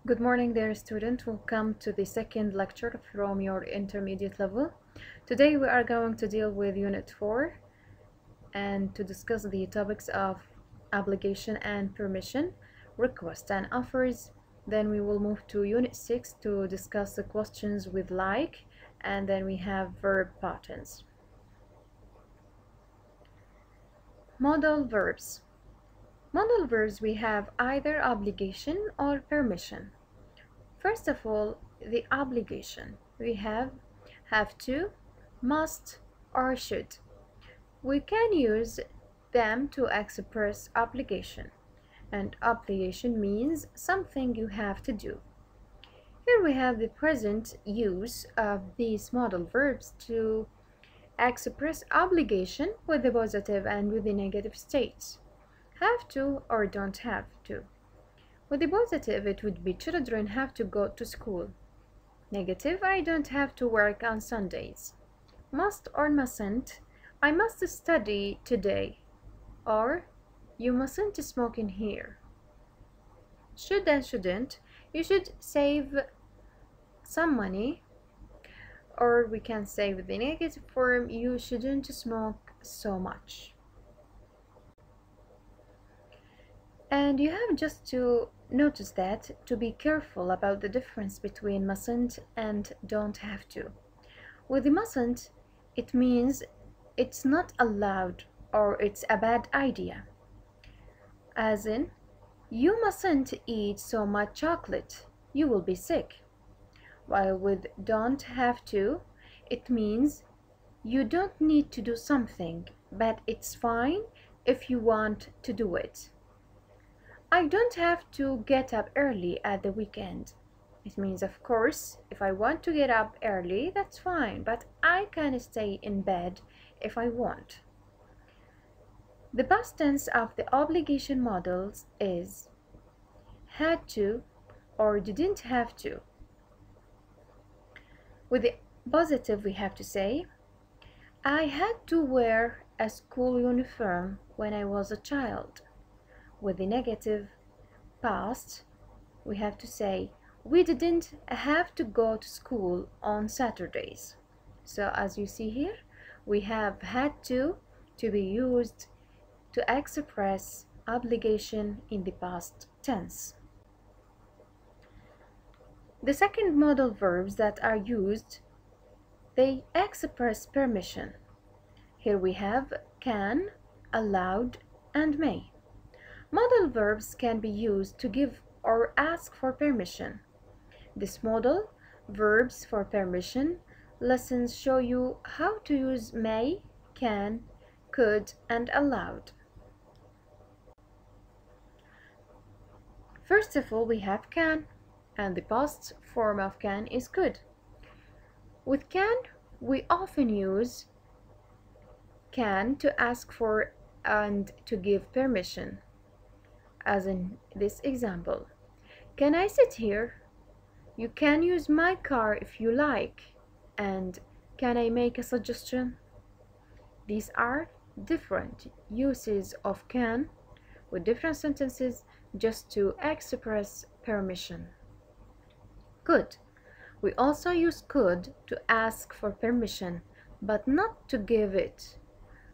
Good morning, dear student. Welcome to the second lecture from your intermediate level. Today we are going to deal with Unit 4 and to discuss the topics of obligation and permission, request and offers. Then we will move to Unit 6 to discuss the questions with like, and then we have verb patterns. Modal verbs. Modal verbs, we have either obligation or permission. First of all, the obligation. We have to, must, or should. We can use them to express obligation, and obligation means something you have to do. Here we have the present use of these modal verbs to express obligation with the positive and with the negative states. Have to or don't have to. With the positive, it would be children have to go to school. Negative, I don't have to work on Sundays. Must or mustn't, I must study today. Or, you mustn't smoke in here. Should and shouldn't, you should save some money. Or we can say with the negative form, you shouldn't smoke so much. And you have just to notice that to be careful about the difference between mustn't and don't have to. With the mustn't, it means it's not allowed or it's a bad idea. As in, you mustn't eat so much chocolate, you will be sick. While with don't have to, it means you don't need to do something, but it's fine if you want to do it. I don't have to get up early at the weekend. It means, of course, if I want to get up early, that's fine, but I can stay in bed if I want. The past tense of the obligation models is had to or didn't have to. With the positive, we have to say, I had to wear a school uniform when I was a child. With the negative past, we have to say, we didn't have to go to school on Saturdays. So as you see here, we have had to be used to express obligation in the past tense. The second modal verbs that are used, they express permission. Here we have can, allowed, and may. Modal verbs can be used to give or ask for permission. This modal verbs for permission lessons show you how to use may, can, could, and allowed. First of all, we have can, and the past form of can is could. With can, we often use can to ask for and to give permission. As in this example, can I sit here? You can use my car if you like. And can I make a suggestion? These are different uses of can with different sentences just to express permission. Could. We also use could to ask for permission, but not to give it.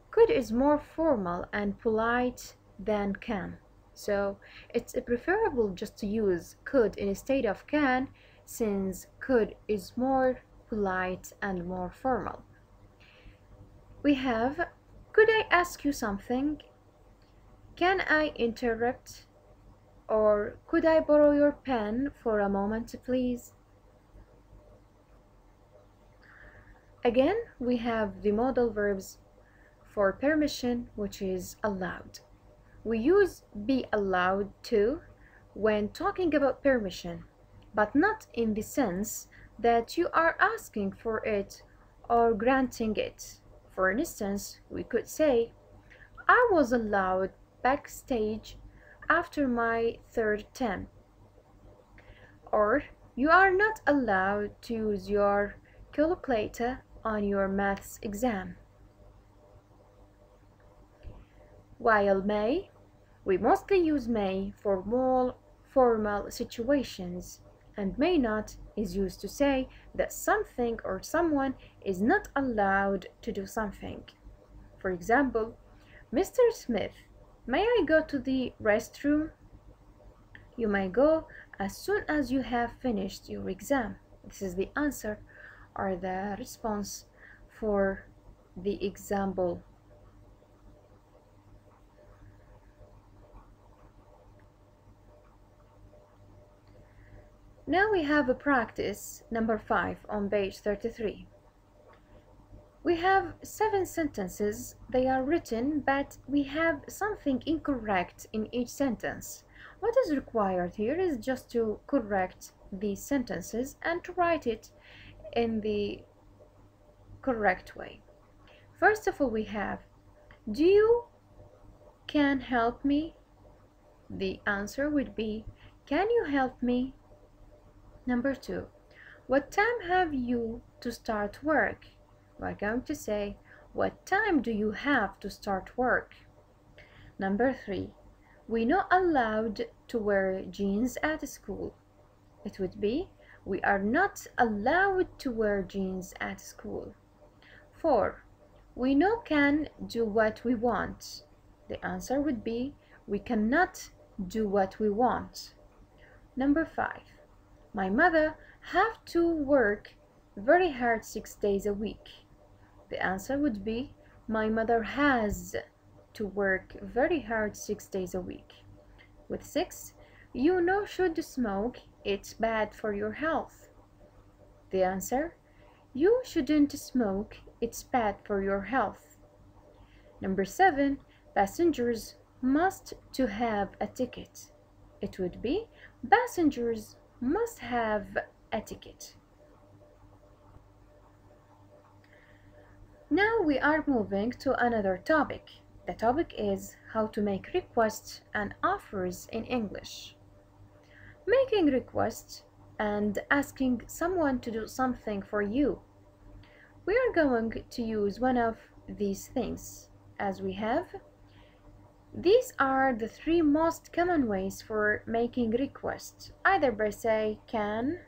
Could is more formal and polite than can. So it's preferable just to use could instead of can, since could is more polite and more formal. We have, could I ask you something? Can I interrupt? Or could I borrow your pen for a moment, please? Again, we have the modal verbs for permission, which is allowed. We use be allowed to when talking about permission, but not in the sense that you are asking for it or granting it. For instance, we could say, I was allowed backstage after my third term. Or, you are not allowed to use your calculator on your maths exam. While may, we mostly use may for formal situations, and may not is used to say that something or someone is not allowed to do something. For example, Mr. Smith, may I go to the restroom? You may go as soon as you have finished your exam. This is the answer or the response for the example. Now we have a practice number 5 on page 33. We have 7 sentences. They are written, but we have something incorrect in each sentence. What is required here is just to correct these sentences and to write it in the correct way. First of all, we have, do you can help me? The answer would be, can you help me? Number 2, what time have you to start work? We're going to say, what time do you have to start work? Number 3, we're not allowed to wear jeans at school. It would be, we are not allowed to wear jeans at school. 4, we no can do what we want. The answer would be, we cannot do what we want. Number 5, my mother have to work very hard 6 days a week. The answer would be, my mother has to work very hard 6 days a week. With 6, you no should smoke, it's bad for your health. The answer, you shouldn't smoke, it's bad for your health. Number 7, passengers must to have a ticket. It would be, passengers must have a ticket. Now we are moving to another topic. The topic is how to make requests and offers in English. Making requests and asking someone to do something for you. We are going to use one of these things as we have. These are the 3 most common ways for making requests, either by say can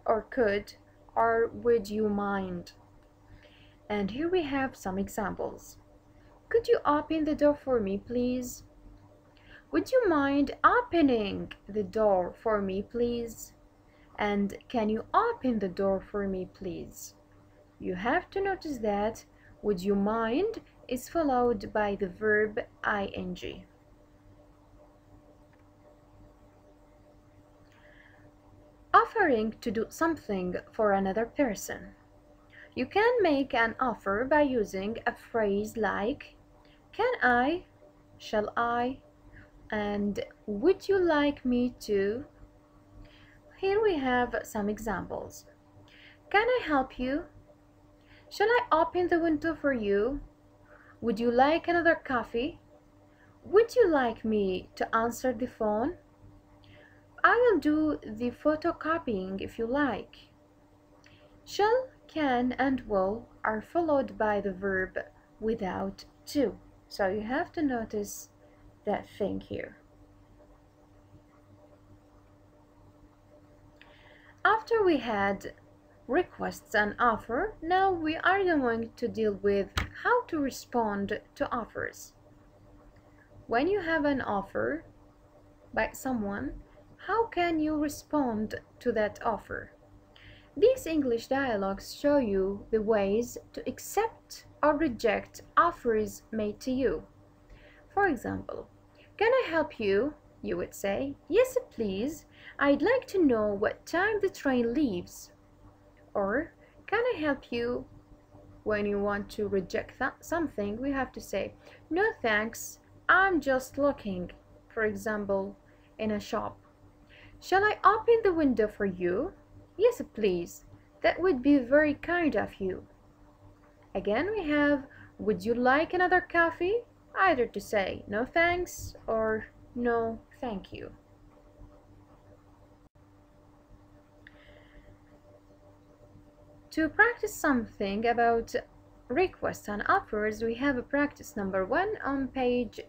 or could or would you mind. And here we have some examples. Could you open the door for me, please? Would you mind opening the door for me, please? And can you open the door for me, please? You have to notice that would you mind is followed by the verb ing. Offering to do something for another person. You can make an offer by using a phrase like, can I, shall I, and would you like me to? Here we have some examples. Can I help you? Shall I open the window for you? Would you like another coffee? Would you like me to answer the phone? I will do the photocopying if you like. Shall, can, and will are followed by the verb without to. So you have to notice that thing here. After we had requests and offer, now we are going to deal with how to respond to offers. When you have an offer by someone, how can you respond to that offer? These English dialogues show you the ways to accept or reject offers made to you. For example, can I help you? You would say, yes please, I'd like to know what time the train leaves. Or, can I help you? When you want to reject something, we have to say, no thanks, I'm just looking. For example, in a shop. Shall I open the window for you? Yes, please. That would be very kind of you. Again, we have, would you like another coffee? Either to say, no thanks, or no, thank you. To practice something about requests and offers, we have a practice number 1 on page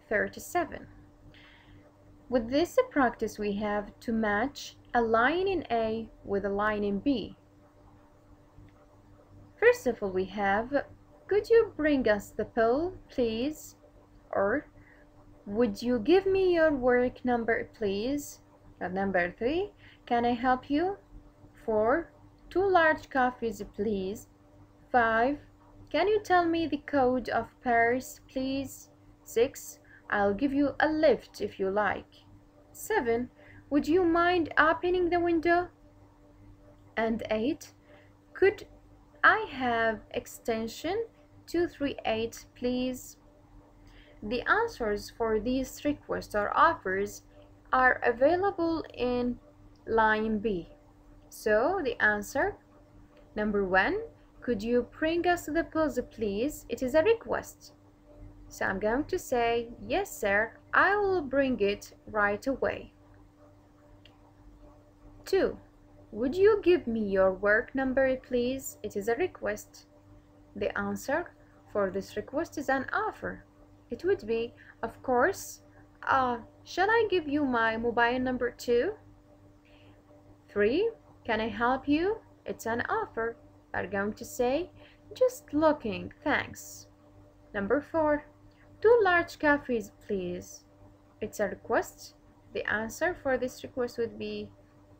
37. With this practice, we have to match a line in A with a line in B. First of all, we have, could you bring us the pill, please? Or, would you give me your work number, please? Number 3, can I help you? 4, 2 large coffees, please. 5, can you tell me the code of Paris, please? 6, I'll give you a lift if you like. 7, would you mind opening the window? And 8, could I have extension 238, please? The answers for these requests or offers are available in line B. So the answer, number 1, could you bring us the pills, please? It is a request. So I'm going to say, yes, sir, I will bring it right away. 2, would you give me your work number, please? It is a request. The answer for this request is an offer. It would be, of course, shall I give you my mobile number too? 3, can I help you? It's an offer. I'm going to say, just looking, thanks. Number 4, 2 large coffees, please. It's a request. The answer for this request would be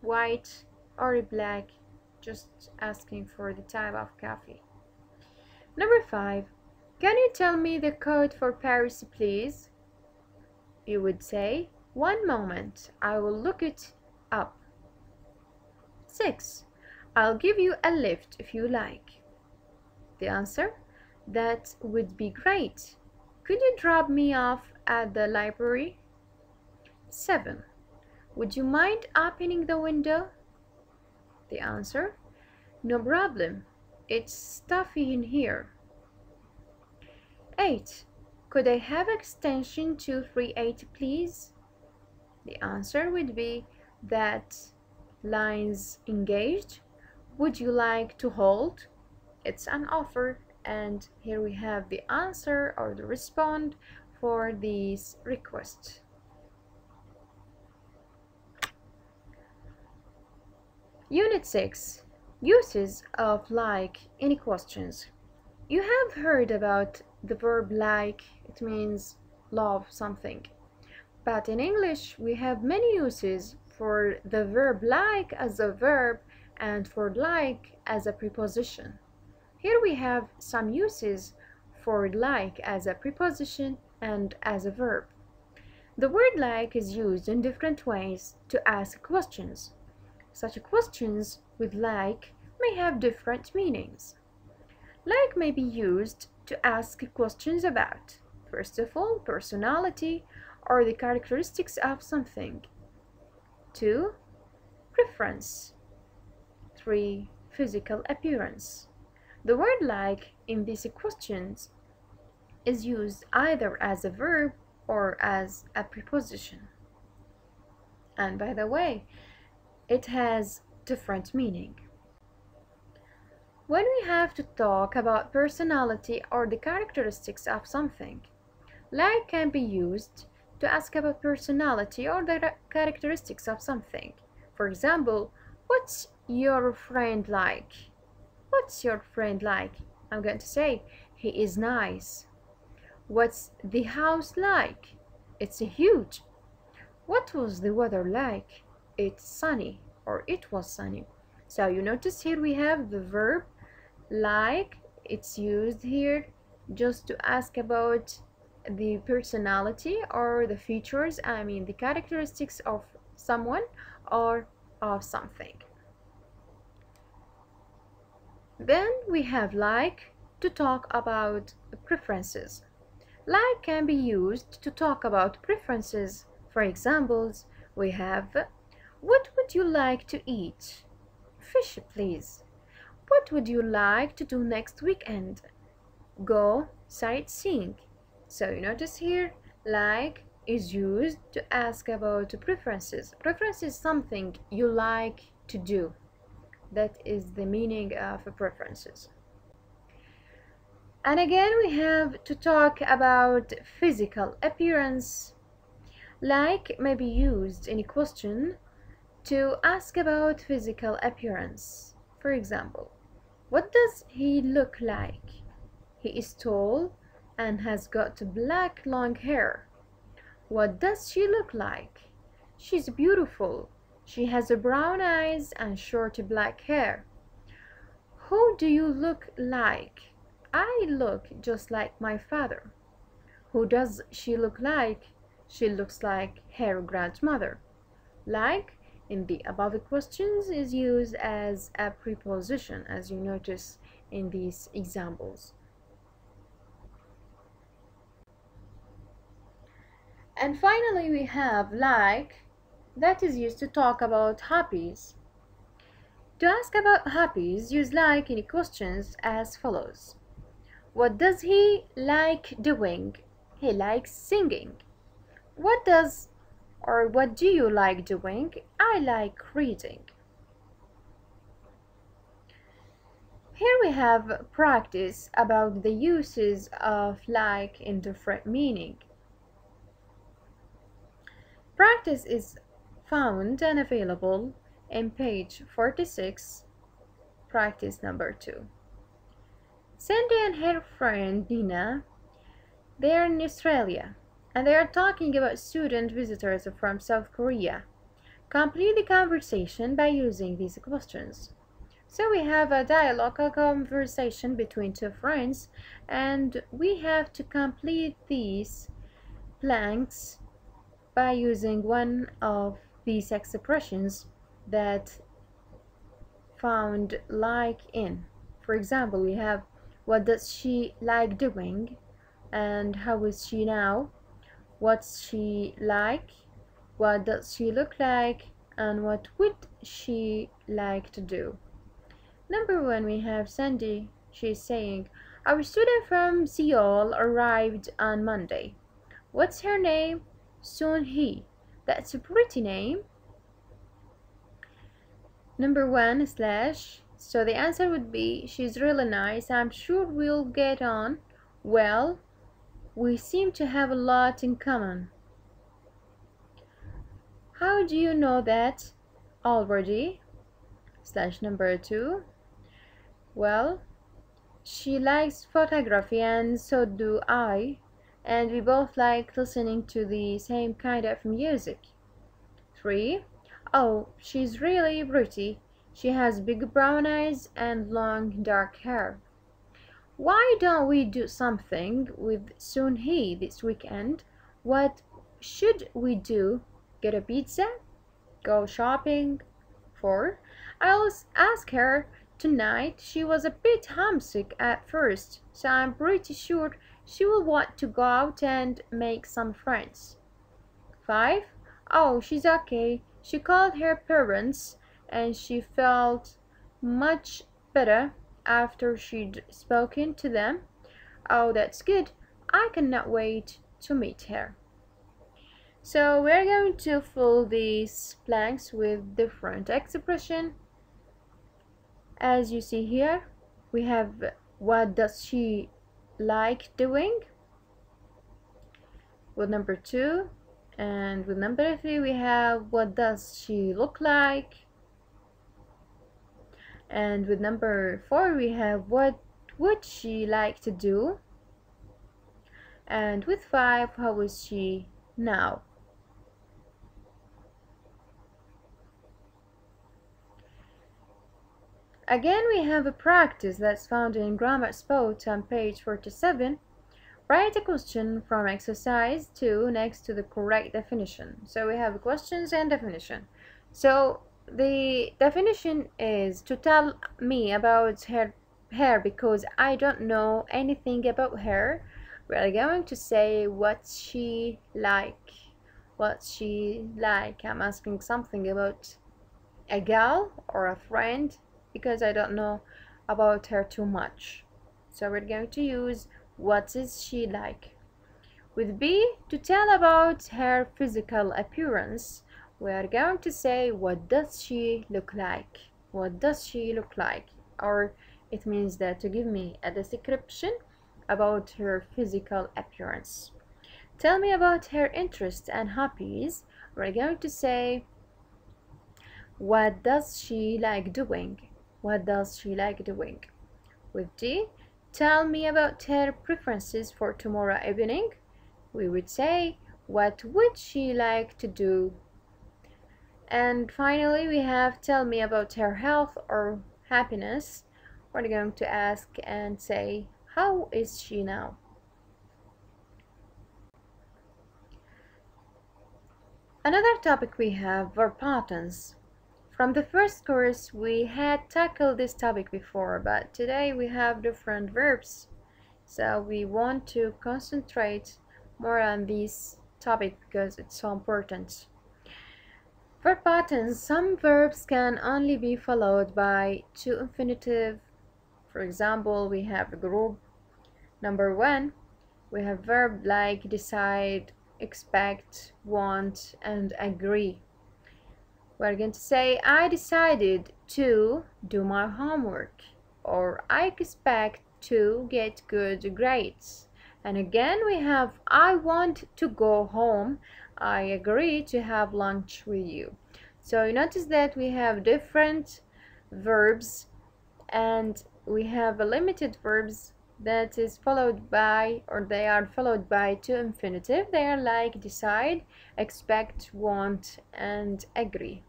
white or black, just asking for the type of coffee. Number 5, can you tell me the code for Paris, please? You would say, one moment, I will look it up. 6, I'll give you a lift if you like. The answer, that would be great. Could you drop me off at the library? 7, would you mind opening the window? The answer, no problem. It's stuffy in here. 8, could I have extension 238, please? The answer would be that lines engaged. Would you like to hold? It's an offer, and here we have the answer or the response for these requests. Unit 6, uses of like in questions. You have heard about the verb like. It means love something. But in English, we have many uses for the verb like as a verb and for like as a preposition. Here we have some uses for like as a preposition and as a verb. The word like is used in different ways to ask questions. Such questions with like may have different meanings. Like may be used to ask questions about, first of all, personality or the characteristics of something. 2, preference. 3, physical appearance. The word like in these questions is used either as a verb or as a preposition. And by the way, it has different meaning. When we have to talk about personality or the characteristics of something, like can be used to ask about personality or the characteristics of something. For example, what's your friend like? What's your friend like? I'm going to say, he is nice. What's the house like? It's huge. What was the weather like? It's sunny, or it was sunny. So you notice here we have the verb like. It's used here just to ask about the personality or the features, the characteristics of someone or of something. Then we have like to talk about preferences. Like can be used to talk about preferences. For examples, we have, what would you like to eat? Fish, please. What would you like to do next weekend? Go sightseeing. So you notice here, like is used to ask about preferences. Preference is something you like to do. That is the meaning of preferences. And again, we have to talk about physical appearance. Like may be used in a question to ask about physical appearance. For example, what does he look like? He is tall and has got black long hair. What does she look like? She's beautiful. She has brown eyes and short black hair. Who do you look like? I look just like my father. Who does she look like? She looks like her grandmother. Like in the above questions is used as a preposition, as you notice in these examples. And finally we have like, that is used to talk about hobbies. To ask about hobbies, use like in questions as follows. What does he like doing? He likes singing. What do you like doing? I like reading. Here we have practice about the uses of like in different meaning. Practice is found and available in page 46, practice number 2. Sandy and her friend Nina, they are in Australia, and they are talking about student visitors from South Korea. Complete the conversation by using these questions. So we have a dialogue, a conversation between two friends, and we have to complete these blanks by using one of these expressions that found like in. For example, we have what does she like doing, and how is she now, what's she like, what does she look like, and what would she like to do. Number 1, we have Sandy. She's saying, our student from Seoul arrived on Monday. What's her name? Soon-hee. That's a pretty name. Number 1 slash, so the answer would be, she's really nice. I'm sure we'll get on well. We seem to have a lot in common. How do you know that already? Slash number 2. Well, she likes photography and so do I, and we both like listening to the same kind of music. 3. Oh, she's really pretty. She has big brown eyes and long dark hair. Why don't we do something with Soon-hee this weekend? What should we do? Get a pizza? Go shopping? 4. I'll ask her tonight. She was a bit homesick at first, so I'm pretty sure she will want to go out and make some friends. 5. Oh, she's okay. She called her parents and she felt much better after she'd spoken to them. Oh, that's good. I cannot wait to meet her. So we're going to fill these blanks with different expression. As you see here, we have what does she like doing with number 2, and with number 3 we have what does she look like, and with number 4 we have what would she like to do, and with 5 how is she now. Again, we have a practice that's found in Grammar Spot on page 47. Write a question from exercise 2 next to the correct definition. So we have questions and definition. So the definition is to tell me about her hair because I don't know anything about her. We're going to say what's she like. What's she like? I'm asking something about a gal or a friend, because I don't know about her too much. So we're going to use what is she like. With B, to tell about her physical appearance, we are going to say what does she look like. What does she look like? Or it means that to give me a description about her physical appearance. tell me about her interests and hobbies, we're going to say, what does she like doing? What does she like doing? With D, tell me about her preferences for tomorrow evening. We would say, what would she like to do? And finally, we have tell me about her health or happiness. We're going to ask and say, how is she now? Another topic we have verb patterns. From the first course, we had tackled this topic before, but today we have different verbs. So we want to concentrate more on this topic because it's so important. Verb patterns. Some verbs can only be followed by two infinitive. For example, we have a group. Number 1, we have verb like decide, expect, want, and agree. We're going to say, I decided to do my homework, or I expect to get good grades. And again, we have, I want to go home. I agree to have lunch with you. So you notice that we have different verbs, and we have a limited verbs that is followed by, or they are followed by two infinitive. They are like decide, expect, want, and agree.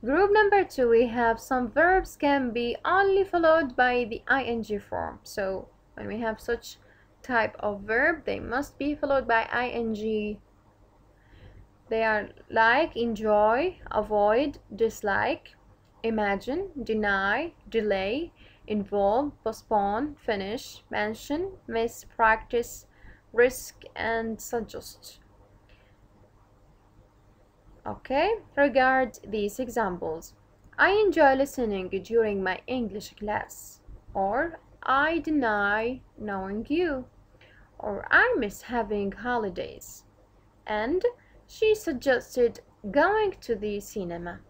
Group number 2, we have some verbs can be only followed by the ing form. So when we have such type of verb, they must be followed by ing. They are like enjoy, avoid, dislike, imagine, deny, delay, involve, postpone, finish, mention, miss, practice, risk, and suggest. Okay, regard these examples. I enjoy listening during my English class, or I deny knowing you, or I miss having holidays, and she suggested going to the cinema.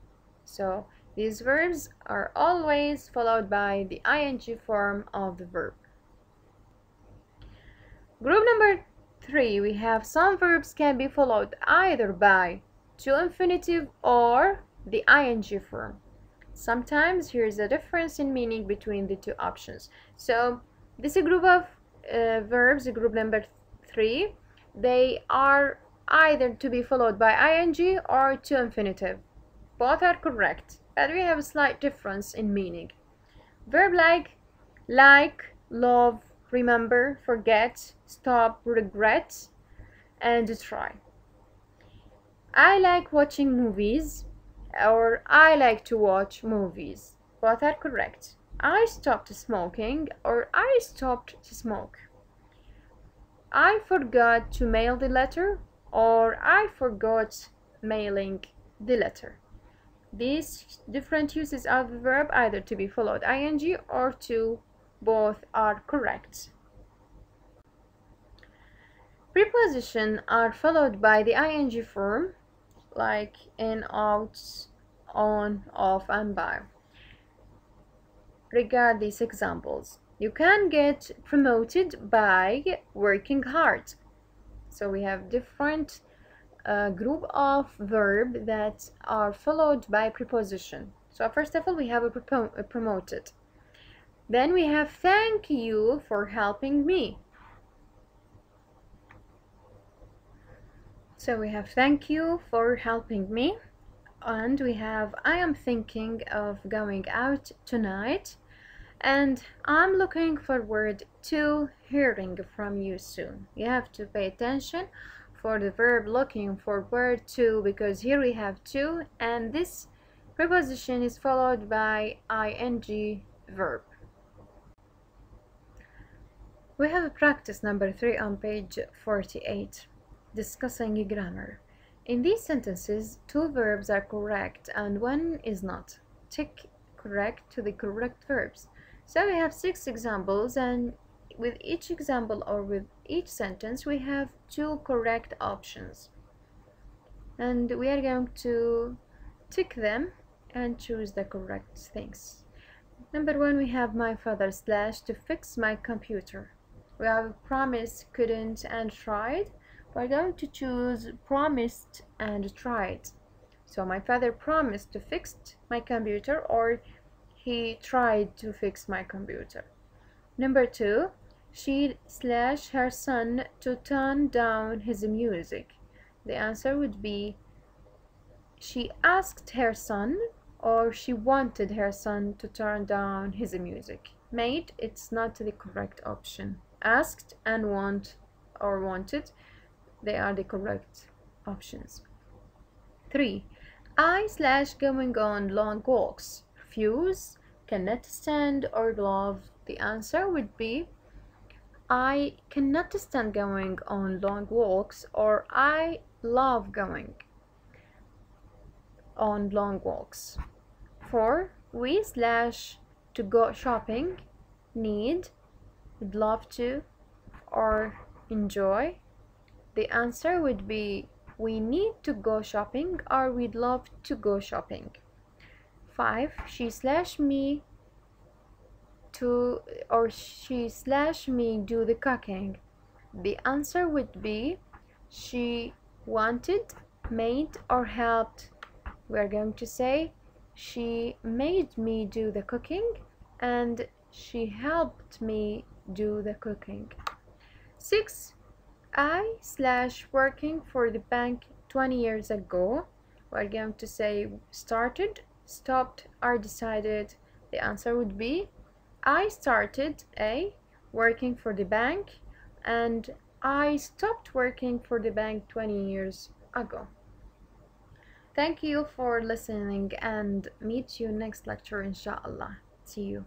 So these verbs are always followed by the ing form of the verb. Group number 3, we have some verbs can be followed either by two infinitive or the ing form. Sometimes here is a difference in meaning between the two options. So this group of verbs, group number 3, they are either to be followed by ing or two infinitive. Both are correct, but we have a slight difference in meaning. Verb like, love, remember, forget, stop, regret, and try. I like watching movies, or I like to watch movies. Both are correct. I stopped smoking, or I stopped to smoke. I forgot to mail the letter, or I forgot mailing the letter. These different uses of the verb either to be followed ing or to. Both are correct. Prepositions are followed by the ing form, like in, out, on, off, and by. Regard these examples. You can get promoted by working hard. So we have different group of verb that are followed by preposition. So first of all, we have a promoted. Then we have thank you for helping me. So we have thank you for helping me. And we have I am thinking of going out tonight. And I'm looking forward to hearing from you soon. You have to pay attention for the verb looking forward to, because here we have to, and this preposition is followed by ing verb. We have practice number 3 on page 48, discussing grammar. In these sentences, two verbs are correct and one is not. Tick correct to the correct verbs. So we have 6 examples, and with each example or with each sentence we have 2 correct options. And we are going to tick them and choose the correct things. Number 1, we have my father / to fix my computer. We have promised, couldn't, and tried. We're going to choose promised and tried. So my father promised to fix my computer, or he tried to fix my computer. Number 2, she/her son to turn down his music. The answer would be she asked her son, or she wanted her son to turn down his music. Made, it's not the correct option. Asked and want or wanted, they are the correct options. 3, I/going on long walks. Refuse, cannot stand, or love. The answer would be I cannot stand going on long walks, or I love going on long walks. 4, we/to go shopping. Need, would love to, or enjoy. The answer would be we need to go shopping, or we'd love to go shopping. 5, she/me to, or she/me do the cooking. The answer would be she wanted, made, or helped. We're going to say she made me do the cooking, and she helped me do the cooking. 6, I/working for the bank 20 years ago. We're going to say started, stopped, or decided. The answer would be I started working for the bank, and I stopped working for the bank 20 years ago. Thank you for listening, and meet you next lecture inshallah. See you.